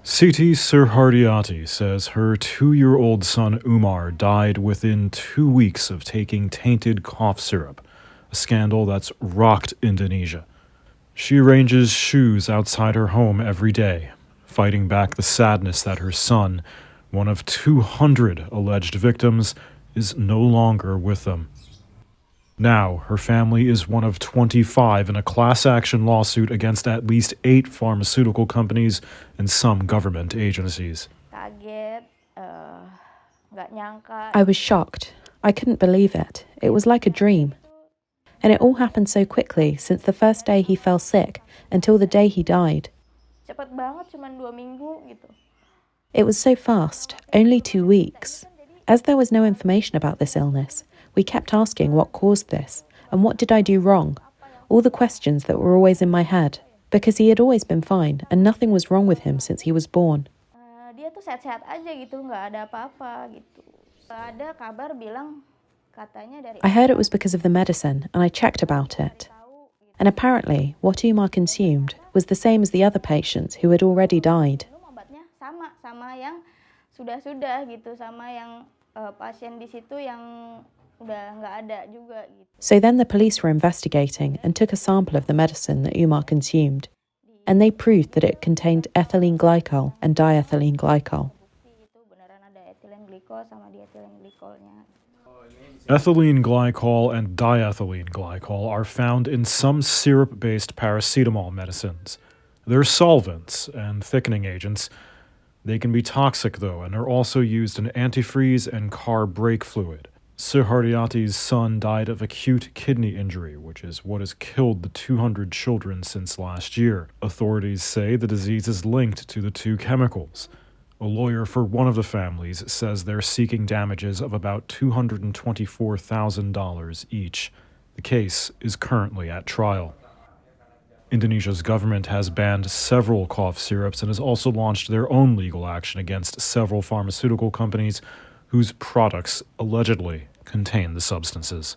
Siti Surhardiyati says her 2-year-old son Umar died within 2 weeks of taking tainted cough syrup, a scandal that's rocked Indonesia. She arranges shoes outside her home every day, fighting back the sadness that her son, one of 200 alleged victims, is no longer with them. Now, her family is one of 25 in a class action lawsuit against at least 8 pharmaceutical companies and some government agencies. I was shocked. I couldn't believe it. It was like a dream. And it all happened so quickly since the first day he fell sick until the day he died. Cepet banget, cuman 2 minggu gitu. It was so fast, only 2 weeks. As there was no information about this illness, we kept asking what caused this and what did I do wrong? All the questions that were always in my head, because he had always been fine and nothing was wrong with him since he was born. Dia tuh sehat-sehat aja gitu, nggak ada apa-apa gitu. Ada kabar bilang katanya dari I heard it was because of the medicine and I checked about it. And apparently, what Umar consumed was the same as the other patients who had already died. Obatnya sama yang sudah gitu, sama yang pasien di situ yang udah nggak ada juga gitu. So then the police were investigating and took a sample of the medicine that Umar consumed, and they proved that it contained ethylene glycol and diethylene glycol. Itu beneran ada ethylene glycol sama diethylene glycolnya. Ethylene glycol and diethylene glycol are found in some syrup-based paracetamol medicines. They're solvents and thickening agents. They can be toxic, though, and are also used in antifreeze and car brake fluid. Surhardiyati's son died of acute kidney injury, which is what has killed the 200 children since last year. Authorities say the disease is linked to the 2 chemicals. A lawyer for one of the families says they're seeking damages of about $224,000 each. The case is currently at trial. Indonesia's government has banned several cough syrups and has also launched their own legal action against several pharmaceutical companies whose products allegedly contain the substances.